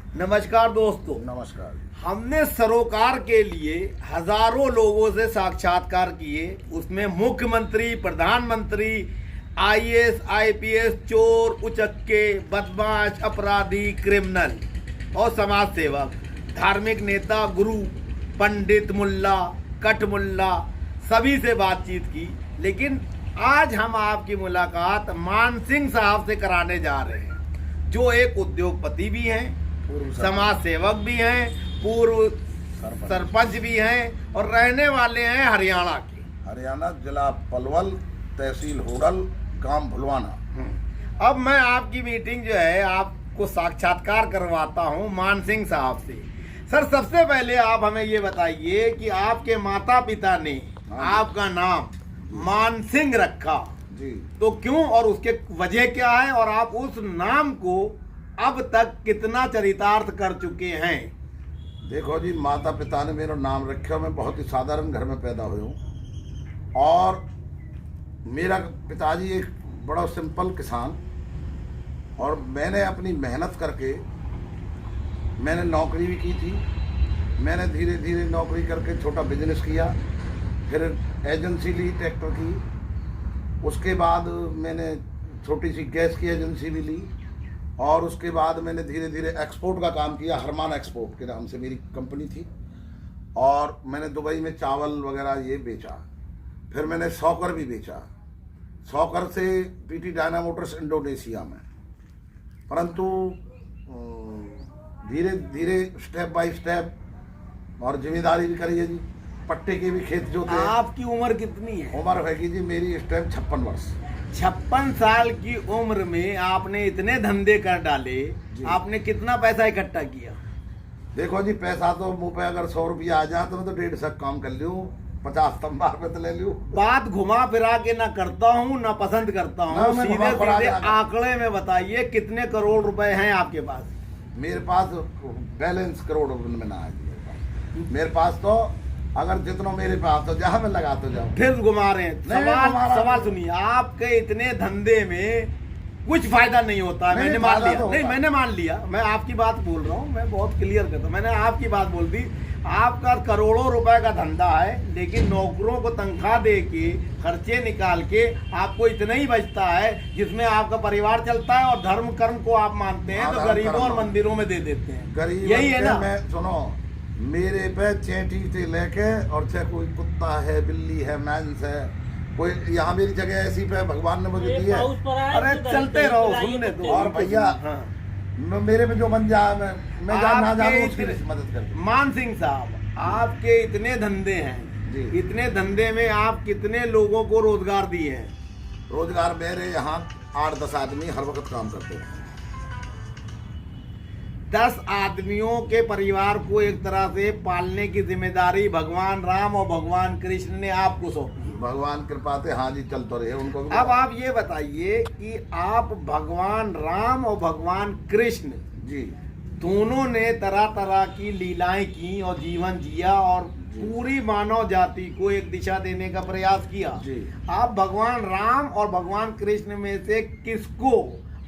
नमस्कार दोस्तों। नमस्कार। हमने सरोकार के लिए हजारों लोगों से साक्षात्कार किए, उसमें मुख्यमंत्री, प्रधानमंत्री, आईएएस, आईपीएस, चोर, उचक्के, बदमाश, अपराधी, क्रिमिनल और समाज सेवक, धार्मिक नेता, गुरु, पंडित, मुल्ला, कट मुल्ला, सभी से बातचीत की। लेकिन आज हम आपकी मुलाकात मान सिंह साहब से कराने जा रहे हैं, जो एक उद्योगपति भी हैं, समाज सेवक भी हैं, पूर्व सरपंच भी हैं और रहने वाले हैं हरियाणा के। हरियाणा, जिला पलवल, तहसील होडल, गांव भुलवाना। अब मैं आपकी मीटिंग जो है आपको साक्षात्कार करवाता हूं मान सिंह साहब से। सर, सबसे पहले आप हमें ये बताइए कि आपके माता पिता ने आपका नाम मान सिंह रखा जी, तो क्यों और उसके वजह क्या है, और आप उस नाम को अब तक कितना चरितार्थ कर चुके हैं? देखो जी, माता पिता ने मेरा नाम रखा। मैं बहुत ही साधारण घर में पैदा हुआ हूँ और मेरा पिताजी एक बड़ा सिंपल किसान, और मैंने अपनी मेहनत करके मैंने नौकरी भी की थी। मैंने धीरे धीरे नौकरी करके छोटा बिजनेस किया, फिर एजेंसी ली ट्रैक्टर की, उसके बाद मैंने छोटी सी गैस की एजेंसी भी ली, और उसके बाद मैंने धीरे धीरे एक्सपोर्ट का काम किया। हरमान एक्सपोर्ट के नाम से मेरी कंपनी थी, और मैंने दुबई में चावल वगैरह ये बेचा। फिर मैंने सॉकर भी बेचा, सॉकर से पीटी डायना मोटर्स इंडोनेशिया में। परंतु धीरे धीरे स्टेप बाय स्टेप और जिम्मेदारी भी करी है जी। पट्टे के भी खेत जोते हैं। आपकी उम्र कितनी है? उम्र होगी जी मेरी इस टाइम 56 वर्ष। 56 साल की उम्र में आपने इतने धंधे कर डाले, आपने कितना पैसा इकट्ठा किया? देखो जी, पैसा तो मुंह पे अगर 100 रुपया आ जाए तो मैं तो 150 काम कर लूँ, 50 तंबार पे तो ले लूँ। बात घुमा फिरा के ना करता हूँ ना पसंद करता हूँ, सीधे सीधे आंकड़े में बताइए कितने करोड़ रुपए हैं आपके पास? मेरे पास बैलेंस करोड़ में ना है। मेरे पास तो अगर जितना मेरे पास तो जहाँ में लगा तो जाओ। फिर घुमा रहे हैं। सवाल सुनिए, आपके इतने धंधे में कुछ फायदा नहीं होता है। मैंने मान लिया, नहीं मैंने मान लिया, मैं आपकी बात बोल रहा हूँ, मैं बहुत क्लियर करता हूँ। मैंने आपकी बात बोल दी। आपका करोड़ों रुपए का धंधा है, लेकिन नौकरों को तनख्वाह दे के खर्चे निकाल के आपको इतना ही बचता है जिसमें आपका परिवार चलता है, और धर्म कर्म को आप मानते हैं तो गरीबों और मंदिरों में दे देते हैं। यही है ना? सुनो, मेरे पे चेंटी से लेके और चाहे कोई कुत्ता है, बिल्ली है, मैंस है, कोई यहाँ मेरी जगह ऐसी पे भगवान ने मुझे दी है। अरे चलते रहो, सुनने दो। और भैया मेरे में जो बन जाए मैं जान ना जानूं उसकी मदद कर। मान सिंह साहब, आपके इतने धंधे हैं, इतने धंधे में आप कितने लोगों को रोजगार दिए हैं? रोजगार मेरे यहाँ 8-10 आदमी हर वक्त काम करते हैं। 10 आदमियों के परिवार को एक तरह से पालने की जिम्मेदारी भगवान राम और भगवान कृष्ण ने आपको सौंपी। भगवान कृपा से हाँ जी, चल तो रहे उनको। अब आप ये बताइए कि आप भगवान राम और भगवान कृष्ण जी दोनों ने तरह तरह की लीलाएं की और जीवन जिया और पूरी मानव जाति को एक दिशा देने का प्रयास किया जी। आप भगवान राम और भगवान कृष्ण में से किसको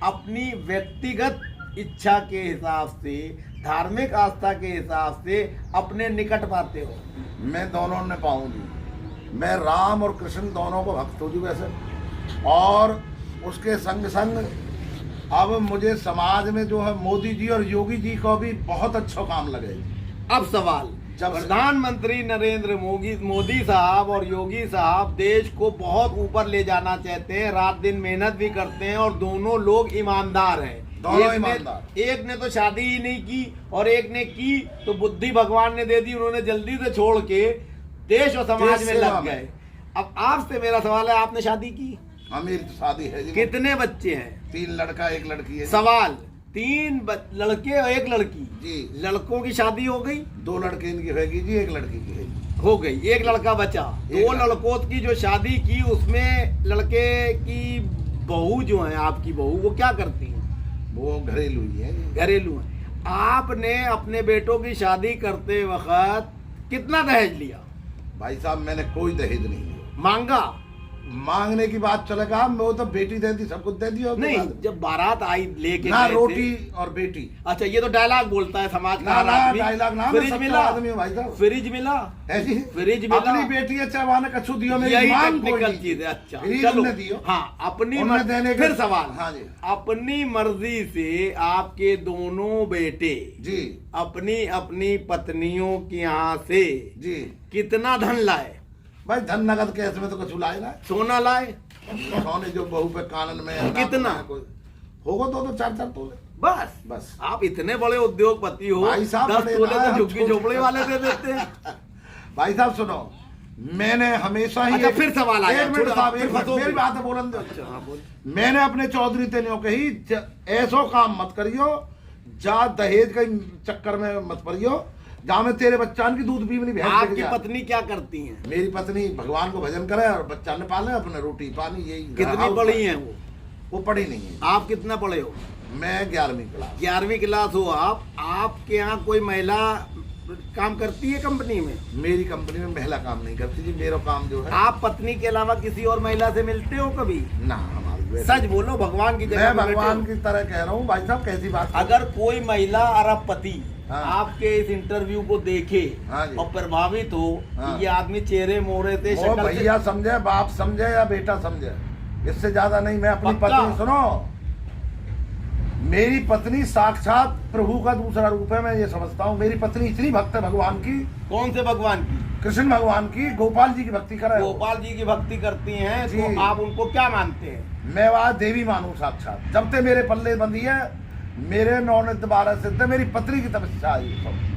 अपनी व्यक्तिगत इच्छा के हिसाब से, धार्मिक आस्था के हिसाब से अपने निकट पाते हो? मैं दोनों ने पाऊंगी। मैं राम और कृष्ण दोनों को भक्त हूँ वैसे, और उसके संग संग अब मुझे समाज में जो है मोदी जी और योगी जी को भी बहुत अच्छा काम लगे। अब सवाल, जब प्रधानमंत्री नरेंद्र मोदी साहब और योगी साहब देश को बहुत ऊपर ले जाना चाहते हैं, रात दिन मेहनत भी करते हैं, और दोनों लोग ईमानदार हैं। एक ने तो शादी ही नहीं की और एक ने की तो बुद्धि भगवान ने दे दी, उन्होंने जल्दी से छोड़ के देश और समाज में लग गए। अब आपसे मेरा सवाल है, आपने शादी की? हाँ, मेरी तो शादी है जी। कितने बच्चे हैं? 3 लड़का 1 लड़की है। सवाल, 3 लड़के और 1 लड़की जी। लड़कों की शादी हो गई? 2 लड़के इनकी होगी जी, 1 लड़की की है। हो गई, 1 लड़का बचा। 2 लड़कों की जो शादी की उसमें लड़के की बहू जो है, आपकी बहू, वो क्या करती है? वो घरेलू ही है। घरेलू है। आपने अपने बेटों की शादी करते वक्त कितना दहेज लिया? भाई साहब, मैंने कोई दहेज नहीं लिया। मांगा? मांगने की बात चलेगा, वो तो बेटी दे दी, सब कुछ दे दिया। नहीं, जब बारात आई लेके ना गए रोटी थे। और बेटी। अच्छा, ये तो डायलॉग बोलता है समाज का ना हर ना आदमी। डायलॉग ना, फ्रिज मैं मिला, आदमी हूँ भाई साहब। फ्रिज मिला है जी, फ्रिज मिला, अपनी बेटी है चवाने कछु दियो, मेरी यही मांग कोई टेक्निकल नहीं। चीज है। अच्छा फ्रिज चलो, उनने दियो। हाँ अपनी उनने देने के- फिर सवाल, हाँ जी। अपनी मर्जी से आपके दोनों बेटे जी अपनी अपनी पत्नियों के यहाँ से जी कितना धन लाए? भाई, धन नगद कैश में तो कुछ लाए ना, सोना लाए? सोने जो बहू पे कानन में कितना? होगा तो 4-4 तोले बस बस। आप इतने बड़े उद्योगपति हो, भाई साहब 10 बड़े तोले ना, तो झुग्गी छोटे- झोपड़े वाले दे देते हैं। भाई साहब सुनो, मैंने हमेशा ही अच्छा, फिर सवाल आया, एक मिनट छोड़ो, साहब, फिर एक मिनट, फंसोगे। मेरी बात बोलन दो। अच्छा हाँ बोल। मैंने अपने चौधरी तेनियों के ही ऐसो काम मत करियो, जा दहेज के चक्कर में मत पड़ियो, जहाँ में तेरे बच्चान की दूध पीवनी भैंस बिक आपकी जाए। पत्नी क्या करती हैं? मेरी पत्नी भगवान को भजन करे और बच्चा ने पाले, अपने रोटी पानी, यही कितनी पढ़ी हैं वो पढ़ी नहीं है। आप कितना पढ़े हो? मैं 11वीं क्लास। 11वीं क्लास हो आप। आपके यहाँ कोई महिला काम करती है कंपनी में? मेरी कंपनी में महिला काम नहीं करती जी, मेरा काम जो है। आप पत्नी के अलावा किसी और महिला से मिलते हो कभी? ना, हमारी वैसे- सच बोलो, भगवान की जगह मैं पे बैठे भगवान हो। की तरह कह रहा हूँ भाई साहब, कैसी बात। अगर कोई महिला अरबपति हाँ। आपके इस इंटरव्यू को देखे हाँ जी। और प्रभावित हो हाँ। कि ये आदमी चेहरे मोहरे से वो शक्ल से- भैया समझे, बाप समझे या बेटा समझे, इससे ज्यादा नहीं। मैं अपनी पक्का? पत्नी, सुनो, मेरी पत्नी साक्षात प्रभु का दूसरा रूप है, मैं ये समझता हूँ। मेरी पत्नी इतनी भक्त है भगवान की, कौन से भगवान की? कृष्ण भगवान की, गोपाल जी की भक्ति करे। गोपाल जी की भक्ति करती हैं, जी। तो आप उनको क्या मानते हैं? मैं वहाँ देवी मानू साक्षात। जब से मेरे पल्ले बंदी है, मेरे 9 नित्य 12 सिद्ध, मेरी पत्नी की तपस्या है ये सब।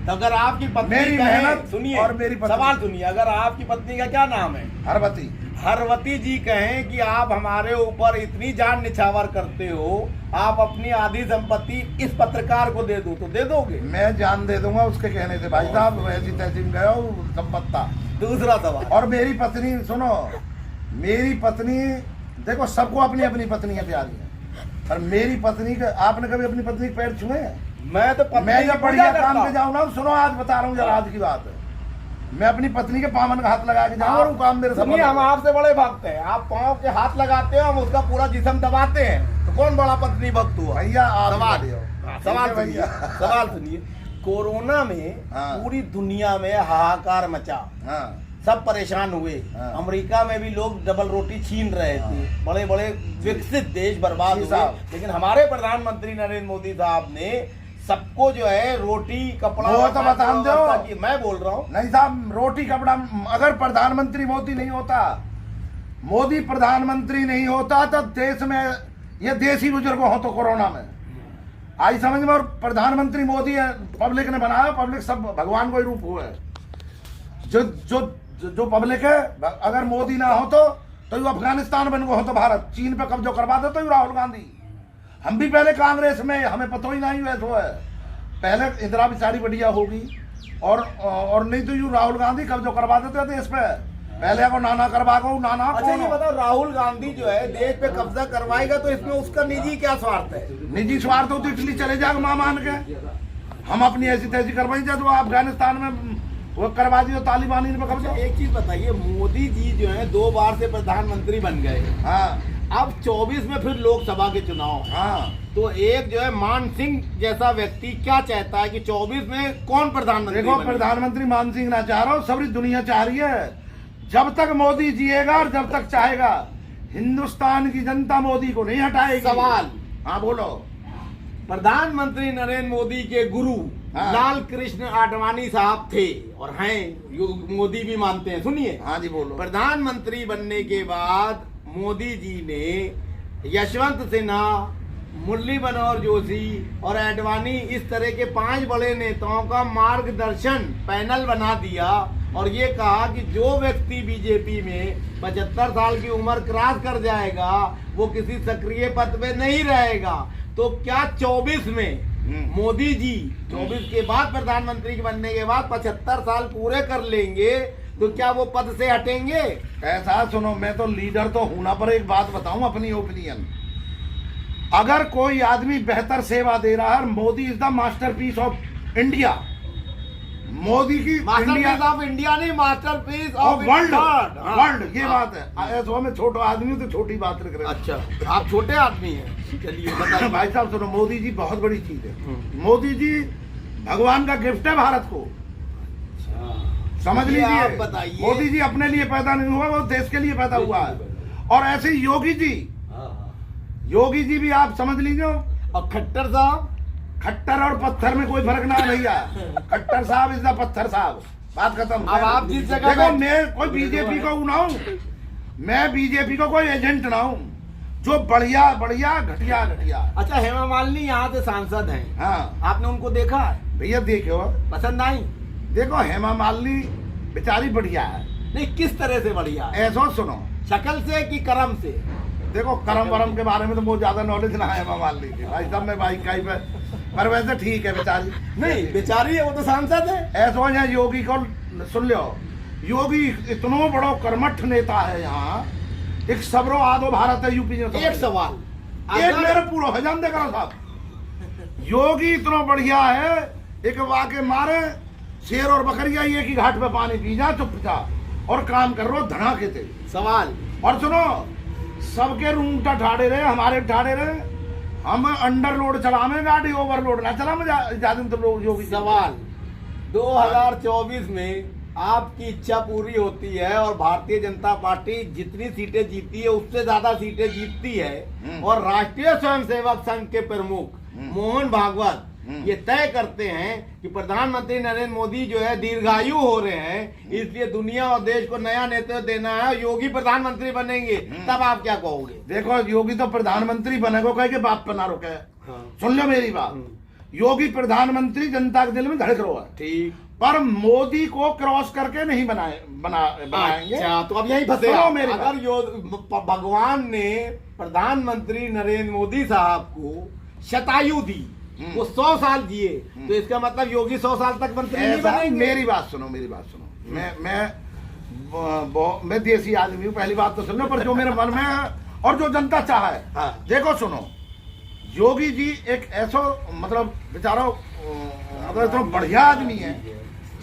तो अगर आपकी पत्नी मेरी कहे- मेहनत सुनिए और मेरी पत्नी- सवाल सुनिए, अगर आपकी पत्नी का क्या नाम है? हरवती। हरवती जी कहें कि आप हमारे ऊपर इतनी जान निछावर करते हो, आप अपनी आधी संपत्ति इस पत्रकार को दे दो, तो दे दोगे? मैं जान दे दूंगा उसके कहने से भाई साहब, वैसी तैसी में गया हूँ संपत्ता। दूसरा सवाल, और मेरी पत्नी, सुनो, मेरी पत्नी, देखो सबको अपनी अपनी पत्नियां प्यारी हैं, और मेरी पत्नी के, आपने कभी अपनी पत्नी के पैर छुए हैं? मैं तो पत्नी मैं की जब पूजा बढ़िया करता काम पे हूं। जाऊँ ना, सुनो आज बता रहा हूँ जरा, आज की बात है, मैं अपनी पत्नी के पावन का हाथ लगा के जाऊँ और वो काम मेरे सुनिए, हम आपसे बड़े भक्त हैं। आप पाँव के हाथ लगाते हो, हम उसका पूरा जिस्म दबाते हैं, तो कौन बड़ा पत्नी भक्त हुआ? भैया आप सवाल बढ़िया हो। सवाल ठीक है सुनिए, भैया। सवाल सुनिए। कोरोना में हाँ। पूरी दुनिया में हाहाकार मचा, हाँ सब परेशान हुए। हाँ। अमेरिका में भी लोग डबल रोटी छीन रहे थे, बड़े बड़े विकसित देश बर्बाद जी हुए, साहब। लेकिन हमारे प्रधानमंत्री नरेंद्र मोदी साहब ने सबको जो है रोटी कपड़ा वो तो बता दो। व्यवस्था की। मैं बोल रहा हूँ, नहीं साहब, रोटी कपड़ा, अगर प्रधानमंत्री मोदी नहीं होता, मोदी प्रधानमंत्री नहीं होता तो देश में ये देसी बुजुर्ग हो तो कोरोना में आई समझ में। और प्रधानमंत्री मोदी है, पब्लिक ने बनाया, पब्लिक सब भगवान को ही रूप हुआ है। जो जो जो पब्लिक है, अगर मोदी ना हो तो ये अफगानिस्तान बन गो हो, तो भारत चीन पे कब्जा करवा दे, तो ये राहुल गांधी। हम भी पहले कांग्रेस में, हमें पता ही नहीं वैसे है, पहले इंदिरा बेचारी बढ़िया होगी, और नहीं तो यूं राहुल गांधी कब्जा करवा देते देश पे, पहले अगर नाना करवा गो नाना। अच्छा ये बताओ, राहुल गांधी जो है देश पे कब्जा करवाएगा तो इसमें उसका निजी क्या स्वार्थ है? निजी स्वार्थ हो तो इटली चले जाएगा मां मान के, हम अपनी ऐसी तैसी करवाई जाए, तो अफगानिस्तान में वो करवा दियो तालिबानी ने कब्जा। एक चीज बताइए, मोदी जी जो है 2 बार से प्रधानमंत्री बन गए, हाँ अब 24 में फिर लोकसभा के चुनाव, हाँ, तो एक जो है मान सिंह जैसा व्यक्ति क्या चाहता है कि 24 में कौन प्रधानमंत्री देखो बने? प्रधानमंत्री मान सिंह ना चाह रहा हूँ, सारी दुनिया चाह रही है। जब तक मोदी जिएगा और जब तक चाहेगा, हिंदुस्तान की जनता मोदी को नहीं हटाएगी। सवाल, हाँ बोलो। प्रधानमंत्री नरेंद्र मोदी के गुरु हाँ। लाल कृष्ण आडवाणी साहब थे और हैं, मोदी भी मानते हैं। सुनिए, हाँ जी बोलो। प्रधानमंत्री बनने के बाद मोदी जी ने यशवंत सिन्हा, मुरली मनोहर जोशी और आडवाणी इस तरह के 5 बड़े नेताओं का मार्गदर्शन पैनल बना दिया और ये कहा कि जो व्यक्ति बीजेपी में 75 साल की उम्र क्रॉस कर जाएगा वो किसी सक्रिय पद पे नहीं रहेगा। तो क्या 24 में मोदी जी 24 के बाद प्रधानमंत्री के बनने के बाद 75 साल पूरे कर लेंगे तो क्या वो पद से हटेंगे? ऐसा सुनो, मैं तो लीडर तो हूं ना, पर एक बात बताऊं अपनी ओपिनियन। अगर कोई आदमी बेहतर सेवा दे रहा है, Modi is the masterpiece of India, Modi की मास्टरपीस ऑफ इंडिया नहीं, मास्टरपीस ऑफ वर्ल्ड हाँ। वर्ल्ड, ये बात है। ऐसा में छोटा आदमी हूं तो छोटी बात रख रहे हैं। अच्छा, आप छोटे आदमी हैं, चलिए बताइए। भाई साहब सुनो, मोदी जी बहुत बड़ी चीज है। मोदी जी भगवान का गिफ्ट है भारत को, समझ ये आप लीजिए। बताइए। मोदी जी अपने लिए पैदा नहीं हुआ, वो देश के लिए पैदा हुआ है। और ऐसे ही योगी जी, योगी जी भी आप समझ लीजिए। और खट्टर साहब, खट्टर और पत्थर में कोई फर्क ना है भैया। खट्टर साहब इज द पत्थर साहब, बात खत्म। अब आप जिस जगह देखो, बैठ- मैं कोई बीजेपी को ना हूं, मैं बीजेपी को कोई एजेंट ना हूं, जो बढ़िया बढ़िया घटिया घटिया। अच्छा, हेमा मालिनी यहाँ से सांसद हैं, हाँ आपने उनको देखा है? भैया, देखो पसंद आई? देखो, हेमा मालिनी बेचारी बढ़िया है। नहीं, किस तरह से बढ़िया है? ऐसा सुनो, शक्ल से कि कर्म से? देखो करम वरम के बारे में तो बहुत ज्यादा नॉलेज ना है हेमा मालिनी की भाई साहब, मैं भाई कहीं पे, पर वैसे ठीक है बेचारी। नहीं, बेचारी है, वो तो सांसद है। ऐसा है, योगी को सुन लो, योगी इतना बड़ा कर्मठ नेता है यहाँ, एक सबरो आदो भारत है यूपी में। एक सवाल, एक अगर- मेरे पूरा हो जान देगा साहब। योगी इतना बढ़िया है, एक वाके मारे शेर और बकरिया एक ही घाट पे पानी पी जा चुपचाप, और काम कर रो धड़ाके थे। सवाल, और सुनो, सबके रूम ठाड़े रहे, हमारे ठाड़े रहे, हम अंडरलोड चलावे गाड़ी, ओवरलोड ना चला। ज्यादा तो लोग योगी। सवाल, 2024 में आपकी इच्छा पूरी होती है और भारतीय जनता पार्टी जितनी सीटें जीती है उससे ज्यादा सीटें जीतती है, और राष्ट्रीय स्वयंसेवक संघ के प्रमुख मोहन भागवत ये तय करते हैं कि प्रधानमंत्री नरेंद्र मोदी जो है दीर्घायु हो रहे हैं, इसलिए दुनिया और देश को नया नेतृत्व देना है, योगी प्रधानमंत्री बनेंगे, तब आप क्या कहोगे? देखो, योगी तो प्रधानमंत्री बनेगा, कह के बाप पे ना रोके। हाँ। सुन लो मेरी बात, योगी प्रधानमंत्री जनता के दिल में धड़क रहा है, ठीक, पर मोदी को क्रॉस करके नहीं बनाएंगे। अच्छा, तो अब यही फंसे सुनो आप। मेरी अगर भगवान ने प्रधानमंत्री नरेंद्र मोदी साहब को शतायु दी, वो 100 साल जिए, तो इसका मतलब योगी 100 साल तक मंत्री नहीं ऐसा, बनेंगे? मेरी बात सुनो, मेरी बात सुनो। मैं देसी आदमी हूँ, पहली बात तो सुनो, पर जो मेरे मन में है और जो जनता चाहे। हाँ। देखो सुनो, योगी जी एक ऐसा मतलब बेचारा मतलब इतना बढ़िया आदमी है,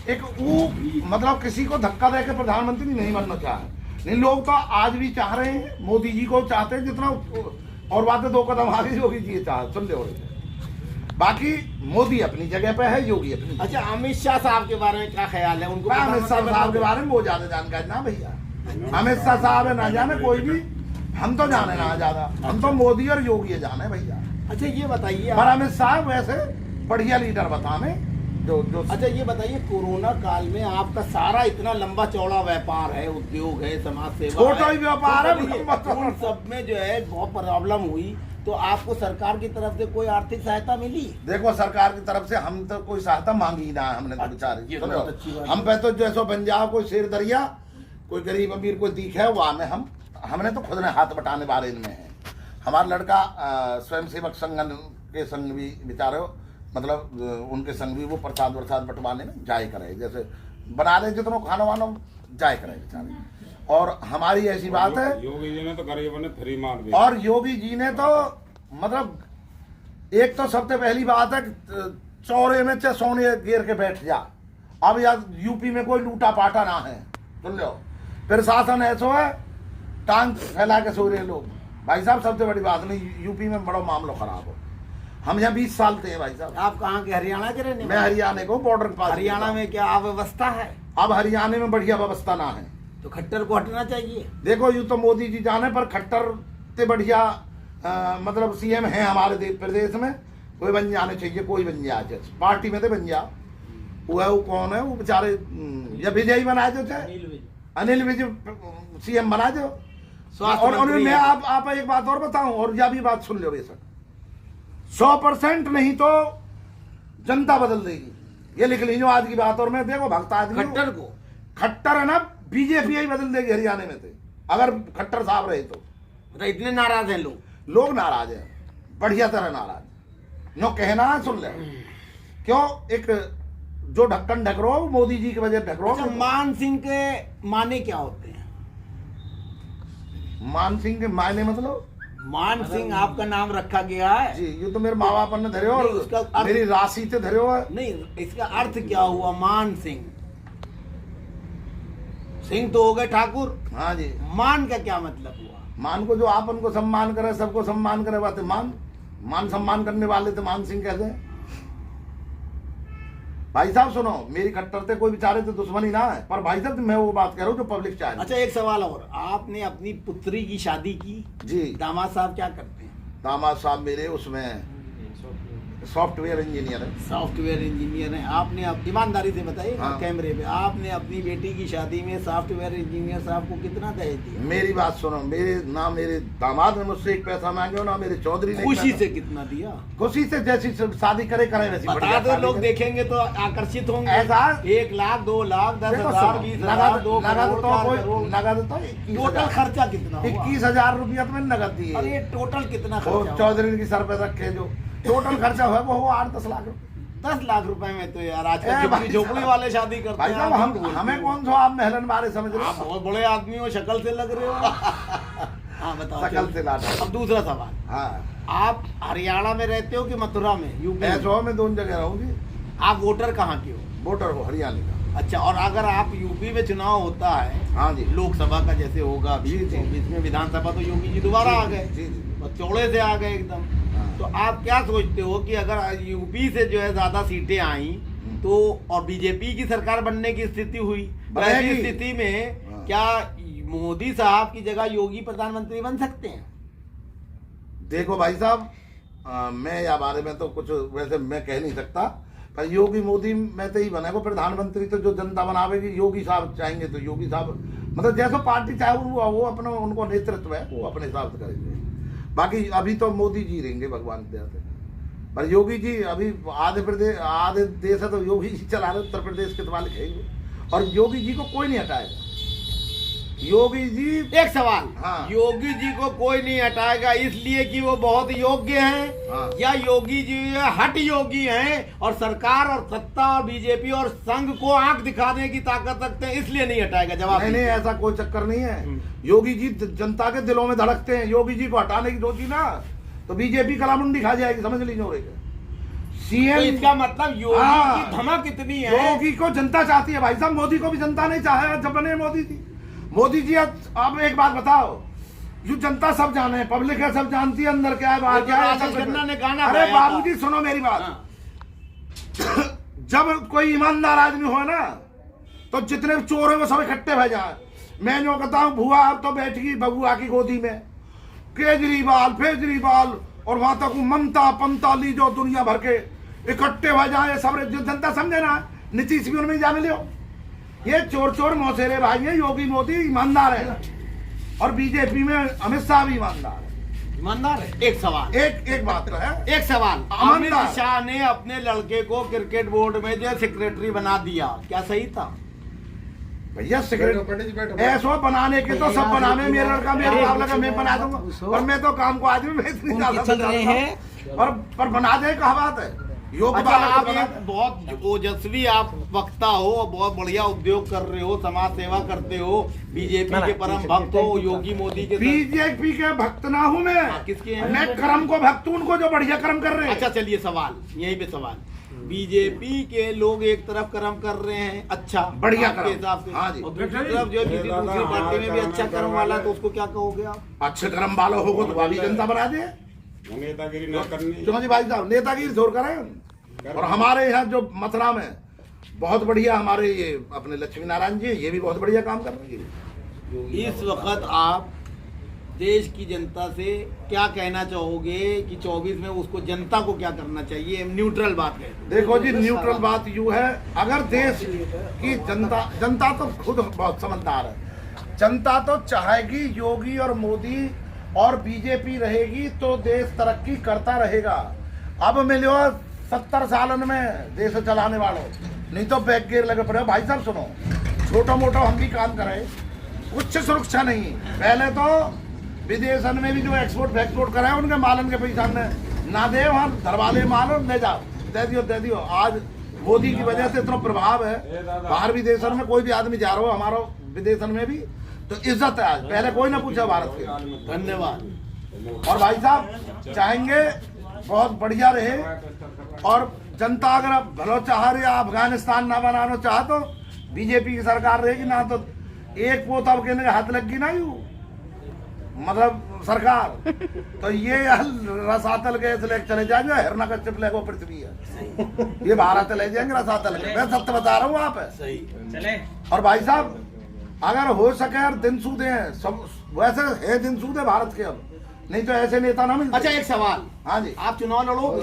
एक वो मतलब किसी को धक्का दे के प्रधानमंत्री नहीं बनना चाहे। नहीं, लोग तो आज भी चाह रहे हैं, मोदी जी को चाहते हैं जितना, और बातें 2 कदम आगे योगी जी चाह, सुन लो। बाकी मोदी अपनी जगह पे है, योगी अपनी। अच्छा, अमित शाह साहब के बारे में क्या ख्याल है? उनको अमित शाह साहब के बारे में बहुत ज्यादा जानकारी ना भैया। अमित शाह साहब है ना जाने कोई भी, हम तो जाने ना ज्यादा, हम तो मोदी और योगी जाने भैया। अच्छा, ये बताइए पर अमित शाह वैसे बढ़िया लीडर बताने जो। अच्छा, ये बताइए, कोरोना काल में आपका सारा इतना लंबा चौड़ा व्यापार है, उद्योग है, समाज सेवा छोटा ही व्यापार है, उन सब में जो है बहुत प्रॉब्लम हुई, तो आपको सरकार की तरफ से कोई आर्थिक सहायता मिली? देखो, सरकार की तरफ से हम तो कोई सहायता मांगी ना है हमने, तो बेचारे ये तो बहुत अच्छी बात हम पे तो जैसो बन जाओ, कोई शेर दरिया, कोई गरीब अमीर कोई दिखे, वहाँ में हमने तो खुद ने हाथ बटाने बारे में है। हमारा लड़का स्वयंसेवक संघ के संग भी बेचारे, मतलब उनके संग भी वो प्रसाद वरसाद बंटवाने में जाए करे, जैसे बना रहे जितना खाना वाना जाए करे बेचारे। और हमारी ऐसी बात है, योगी जी ने तो गरीबों ने फ्री मार दी, और योगी जी ने तो मतलब एक तो सबसे पहली बात है, चौरे में चाहे सोने गिर के बैठ जा। अब यार यूपी में कोई लूटा पाटा ना है, सुन लो। प्रशासन ऐसा है, टांग फैला के सो रहे लोग। भाई साहब, सबसे बड़ी बात नहीं, यूपी में बड़ा मामला खराब हो। हम यहाँ 20 साल थे भाई साहब। आप कहाँ के? हरियाणा के रहने? मैं हरियाणा को, बॉर्डर के पास। हरियाणा में क्या अव्यवस्था है? अब हरियाणा में बढ़िया व्यवस्था ना है, तो खट्टर को हटना चाहिए। देखो, यूं तो मोदी जी जाने पर खट्टर से बढ़िया मतलब सीएम है हमारे प्रदेश में, कोई बन जाने चाहिए, कोई बन जाए पार्टी में तो बन जा। वो है, वो कौन है वो बेचारे, या विजय बनाए दो, चाहे अनिल विजय सीएम बना दो। और मैं आप एक बात और बताऊं, और यह भी बात सुन लो बेशक, 100% नहीं तो जनता बदल देगी, ये लिख लीजिए आज की बात। और मैं देखो भक्त आदमी, खट्टर है ना, बीजेपी ही बदल देगी हरियाणा में थे, अगर खट्टर साहब रहे तो इतने नाराज हैं लोग नाराज है, बढ़िया तरह नाराज। नो कहना है, सुन ले क्यों, एक जो ढक्कन ढक रहा हो मोदी जी की वजह ढक रहा हो। मान सिंह के माने क्या होते हैं? मान सिंह के मायने मतलब मान सिंह आपका नाम रखा गया है? जी, ये तो मेरे माँ बाप ने धरे हो नहीं, और उसका अर्थ- मेरी राशि से धरे हो। नहीं, इसका अर्थ क्या हुआ? मान सिंह, सिंह तो हो गए ठाकुर, हाँ जी, मान का क्या मतलब हुआ? मान को जो आप उनको सम्मान करे, सबको सम्मान करे, बात है मान। मान सम्मान करने वाले तो मान सिंह कहते हैं। भाई साहब सुनो, मेरी कट्टरते कोई बेचारे तो दुश्मनी ना है, पर भाई साहब मैं वो बात कह रहा हूँ जो पब्लिक चाहे। अच्छा, एक सवाल और, आपने अपनी पुत्री की शादी की, जी, दामाद साहब क्या करते हैं? दामाद साहब मेरे उसमें सॉफ्टवेयर इंजीनियर है। सॉफ्टवेयर इंजीनियर हैं। आपने अब ईमानदारी से बताइए हाँ। कैमरे पे, आपने अपनी बेटी की शादी में सॉफ्टवेयर इंजीनियर साहब को कितना दहेज दिया? मेरी बात सुनो, मेरे दामाद ने मुझसे एक पैसा मांगे हो ना मेरे चौधरी ने एक खुशी पैसा। से कितना दिया? खुशी से, जैसी शादी करे वैसी बता बढ़िया दो, शादी लोग करे। देखेंगे तो आकर्षित होंगे। ऐसा 1 लाख, 2 लाख, 10 देखो हजार, सुनो, 20 नगद हजार, 2 नगद करोड़, तो 4 कोई करोड़। नगद तो टोटल खर्चा कितना हुआ? 21,000 रुपया तो मैंने नगद दिए। अरे टोटल कितना वो खर्चा हुआ? चौधरी की सर पे रखे जो टोटल खर्चा हुआ वो 8-10 लाख रुपए। 10 लाख रुपए में तो यार ए, आजकल भाई झोपड़ी साहब, वाले शादी करते भाई हैं। साहब आप झूठ बोलते हमें हो। कौन सा आप महलन बारे समझ रहे आप हो? बहुत बड़े आदमी हो, शक्ल से लग रहे हो। हाँ बताओ। शकल से लाटा। अब दूसरा सवाल, हाँ, आप हरियाणा में रहते हो कि मथुरा में, यूपी में? ऐसा में दोनों जगह रहूंगी। आप वोटर कहाँ के हो? वोटर हो हरियाणा का। अच्छा, और अगर आप यूपी में चुनाव होता है, हाँ जी, लोकसभा का जैसे होगा अभी, जी, जी। तो इसमें विधानसभा तो योगी जी दोबारा आ गए, जी जी, और चौड़े से आ गए एकदम। हाँ। तो आप क्या सोचते हो कि अगर यूपी से जो है ज्यादा सीटें आई तो, और बीजेपी की सरकार बनने की स्थिति हुई, तो बनेगी। ऐसी स्थिति में हाँ। क्या मोदी साहब की जगह योगी प्रधानमंत्री बन सकते हैं? देखो भाई साहब, मैं या बारे में तो कुछ वैसे मैं कह नहीं सकता, पर योगी मोदी में तो ही बनेगा प्रधानमंत्री। तो जो जनता बनावेगी, योगी साहब चाहेंगे तो योगी साहब, मतलब जैसा पार्टी चाहे वो अपना, उनको नेतृत्व है, वो अपने हिसाब से करेंगे। बाकी अभी तो मोदी जी रहेंगे भगवान की दया से, पर योगी जी अभी आधे देश है तो योगी जी चला रहे, उत्तर प्रदेश के तो मालिक है ही वो। और योगी जी को कोई नहीं हटाएगा। योगी जी, एक सवाल, हाँ। योगी जी को कोई नहीं हटाएगा इसलिए कि वो बहुत योग्य हैं, हाँ। या योगी जी हट योगी हैं और सरकार और सत्ता और बीजेपी और संघ को आंख दिखाने की ताकत रखते हैं इसलिए नहीं हटाएगा? जवाब नहीं, दीजिए। ऐसा कोई चक्कर नहीं है। योगी जी जनता के दिलों में धड़कते हैं। योगी जी को हटाने की सोची ना तो बीजेपी कलामुंडी खा जाएगी, समझ लीजिए। तो सीएम, इसका मतलब योगी हाँ। की धमक इतनी है। योगी को जनता चाहती है भाई साहब, मोदी को भी जनता नहीं चाहे जब बने मोदी जी। मोदी जी अब एक बात बताओ, जो जनता सब जाने, पब्लिक है सब जानती है अंदर क्या है बाहर क्या है। राजेश खन्ना ने गाना अरे गाया था। बाबूजी सुनो मेरी बात, हाँ। जब कोई ईमानदार आदमी हो ना तो जितने चोर है वो सब इकट्ठे भे जाए। मैं जो कहता हूँ भुआ अब तो बैठ गई बबुआ की गोदी में, केजरीवाल और वहां तक ममता पंता ली जो दुनिया भर के इकट्ठे भे जाए, सब जनता समझे ना, नीतीश भी उनमें जा मिले। ये चोर मौसेरे भाई है। योगी मोदी ईमानदार है और बीजेपी में अमित शाह भी ईमानदार है। ईमानदार है। एक सवाल, एक बात तो है, एक सवाल, अमित ईमानदार। शाह ने अपने लड़के को क्रिकेट बोर्ड में जो सेक्रेटरी बना दिया, क्या सही था? भैया सिगरेट ऐसा बनाने के तो सब बनाने, मेरा लड़का मेरे मुकाबला का मैं बना दूंगा, पर मैं तो काम को आदमी में इतनी ज्यादा चल रहे हैं। पर बना दे कहा बात है। योग अच्छा, वाला आप तो बना एक दे। बहुत ओजस्वी आप वक्ता हो, बहुत बढ़िया उद्योग कर रहे हो, समाज सेवा करते हो, बीजेपी के परम भक्त हो, योगी मोदी के साथ- बीजेपी के भक्त ना हूँ मैं, किसके हैं? मैं कर्म को भक्त हूँ, उनको जो बढ़िया कर्म कर रहे हैं। अच्छा चलिए, सवाल यहीं पे सवाल, बीजेपी के लोग एक तरफ कर्म कर रहे हैं, अच्छा बढ़िया आपके कर्म। हिसाब से, हाँ जी। और दूसरी तरफ जो है किसी दूसरी पार्टी में भी अच्छा कर्म वाला, तो उसको क्या कहोगे आप? अच्छे कर्म वाला होगा तो अभी जनता बना दे। नेतागिरी न करनी। क्यों जी भाई साहब, नेतागिरी जोर करें। और हमारे यहाँ जो मथुरा में बहुत बढ़िया हमारे ये अपने लक्ष्मी नारायण जी, ये भी बहुत बढ़िया काम कर रहे हैं। इस वक्त आप देश की जनता से क्या कहना चाहोगे कि 24 में उसको, जनता को क्या करना चाहिए? न्यूट्रल बात है। देखो जी, न्यूट्रल बात यूँ है, अगर देश की जनता तो खुद बहुत समझदार है। जनता तो चाहेगी योगी और मोदी और बीजेपी रहेगी तो देश तरक्की करता रहेगा। अब मिलो 70 सालन में देश चलाने वालों, नहीं तो बैक गियर लगे पड़े। भाई साहब सुनो, छोटा मोटा हम भी काम करें, उच्च सुरक्षा नहीं। पहले तो विदेशन में भी जो एक्सपोर्ट कराए उनके मालन के पैसा ना दे, वहाँ धरवाले माल ले जाओ, दे दियो। आज मोदी की वजह से इतना प्रभाव है, बाहर विदेशन में कोई भी आदमी जा रहा हो, हमारा विदेशन में भी तो इज्जत है। आज पहले कोई ना पूछा भारत के। धन्यवाद। और भाई साहब चाहेंगे बहुत बढ़िया रहे, और जनता अगर भलो चाह रही अफगानिस्तान ना बनाना चाह तो बीजेपी की सरकार रहेगी ना, तो एक पोत अब कहने हाथ लगी ना यू मतलब सरकार, तो ये रसातल के इसलिए चले जाएंगे, हिरना का चिपले को पृथ्वी है, ये भारत ले जाएंगे रसातल के। मैं सत्य बता रहा हूँ आप सही चले। और भाई साहब अगर हो सके यार दिन सूदे हैं सब, वैसे है दिन सूदे भारत के, अब नहीं तो ऐसे नेता ना मिलते। अच्छा एक सवाल, हाँ जी, आप चुनाव लड़ोगे?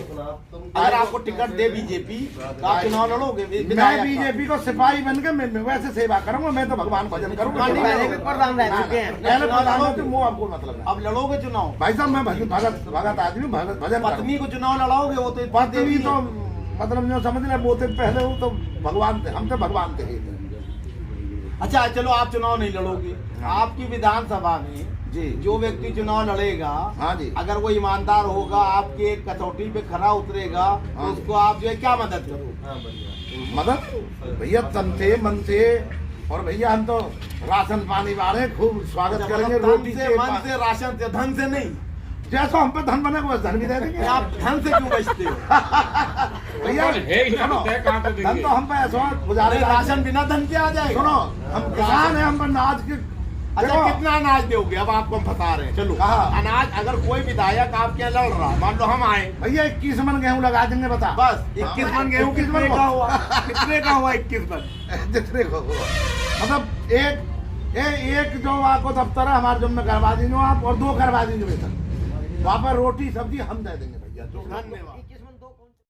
अगर आपको टिकट दे बीजेपी तो आप चुनाव लड़ोगे? मैं बीजेपी को सिपाही बन के मैं वैसे सेवा करूंगा, मैं तो भगवान भजन करूंगा। पहले प्रधान रह चुके हैं, पहले प्रधान तो मुँह आपको मतलब है। अब लड़ोगे चुनाव? भाई साहब मैं भगत आदमी भगत भजन पत्नी को चुनाव लड़ाओगे? वो तो पत्नी तो मतलब जो समझ रहे वो तो पहले वो तो भगवान थे, हम तो भगवान थे। अच्छा चलो आप चुनाव नहीं लड़ोगे, आपकी विधानसभा में जी जो व्यक्ति चुनाव लड़ेगा, हाँ जी, अगर वो ईमानदार होगा, आपके कसौटी पे खरा उतरेगा, तो उसको आप जो है क्या मदद करोगे? मदद भैया तन से मन से, और भैया हम तो राशन पानी वाले खूब स्वागत करेंगे, रोटी से मन से राशन से, धन से नहीं। जैसा हम पे धन बने बस धन भी दे देंगे। आप धन से क्यों बचते हो? भैया है ही ना, सुनो, तय कहाँ पे धन देंगे? तो हम पे ऐसा गुजारे राशन बिना धन के आ जाएगा? सुनो हम किसान है, हम पर नाज के अच्छा कितना अनाज दोगे? अब आपको हम फंसा रहे हैं। चलो कहा? अनाज अगर कोई विधायक आपके यहाँ लड़ रहा, मान लो हम आए, भैया 21 मन गेहूं लगा देंगे, बता बस 21 मन गेहूं कितने का हुआ? कितने का हुआ 21 मन? जितने को मतलब एक जो आपको दफ्तर है हमारे जुम्मे करवा दीजिए आप, और 2 करवा दीजिए वेतन, वहाँ पर रोटी सब्जी हम दे देंगे भैया। धन्यवाद।